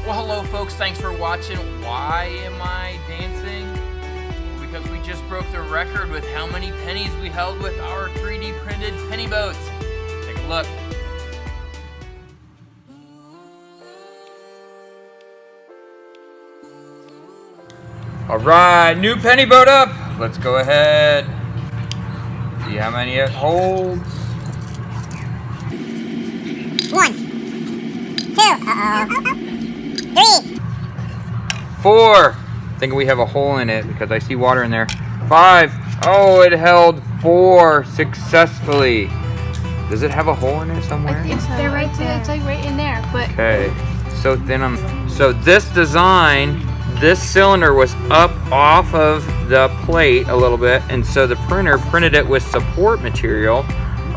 Well, hello folks, thanks for watching. Why am I dancing? Because we just broke the record with how many pennies we held with our 3D printed penny boats. Take a look. All right, new penny boat up. Let's go ahead. See how many it holds. 1, 2, 3, 4. I think we have a hole in it because I see water in there. 5. Oh, it held 4 successfully. Does it have a hole in it somewhere? They're right there. It's like right in there. But okay. So then so this design, this cylinder was up off of the plate a little bit, and so the printer printed it with support material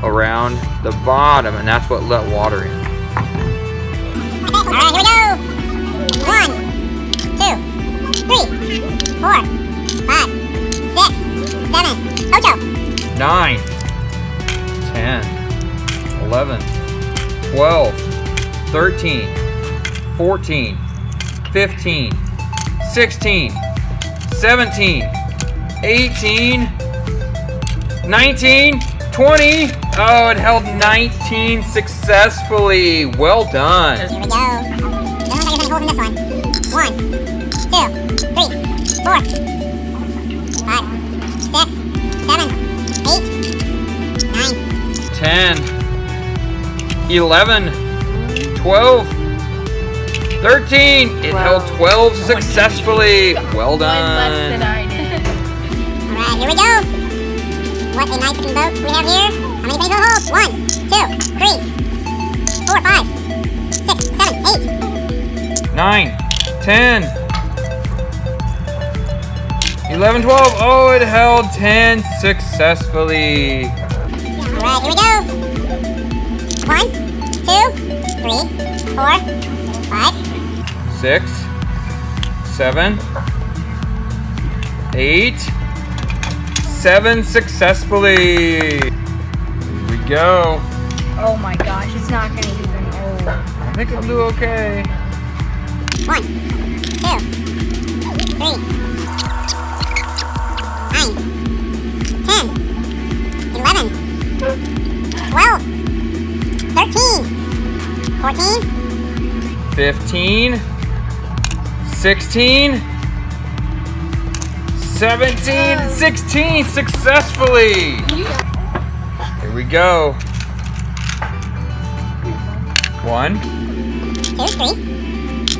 around the bottom, and that's what let water in. Alright, here we go! 1, 2, 3, 4, 5, 6, 7, 8. 9, 10, 11, 12, 13, 14, 15, 16, 17, 18, 19, 20. Oh, it held 19 successfully. Well done. Here we go. Doesn't look like there's any holes in this one. 1, 2, 3, 4, 5, 6, 7, 8, 9. 10, 11, 12, 13. It held 12 successfully. Well one less than done. I did. Alright, here we go. What a nice looking boat we have here. How many pennies will it hold? 1, 2, 3, 4, 5, 6, 7, 8. 9, 10, 11, 12. Oh, it held 10 successfully. Alright, here we go. 1, 2, 3, 4, 5. 6, 7, 8, 7 successfully. Here we go. Oh my gosh, it's not gonna even. Oh. I think it'll do okay. 1, 2, 3, 9, 10, 11, 12, 13, 14, 15, 16, 17, 16 successfully. Here we go. 1, 2, 3,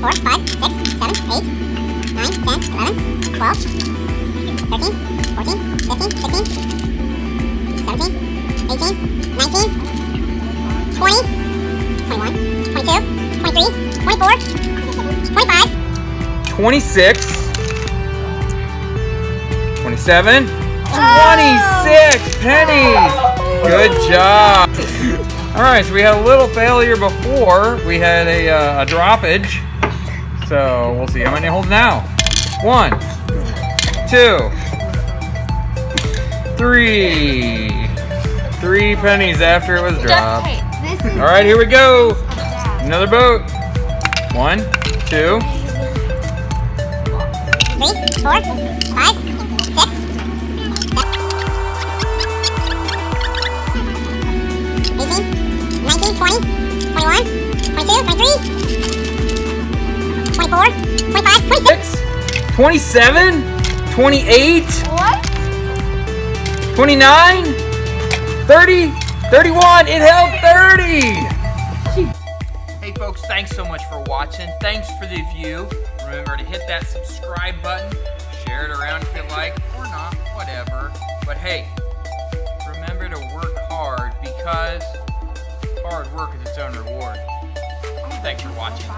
4, 5, 6, 7, 8, 9, 10, 11, 12, 13, 14, 15, 16, 17, 18, 19, 20, 21, 22, 23, 24, 25, 26, 27, 26 pennies. Good job. All right, so we had a little failure before. We had a droppage. So we'll see how many it holds now. 1, 2, 3. 3 pennies after it was dropped. All right, here we go. Another boat. 1, 2. 3, 4, 5, 6, 18, 19, 20, 21, 22, 23, 24, 25, 26. 27, 28, What? 29, 30, 31. It held 30. Hey folks, thanks so much for watching. Thanks for the view. Remember to hit that subscribe button, share it around if you like, or not, whatever. But hey, remember to work hard because hard work is its own reward. Thanks for watching.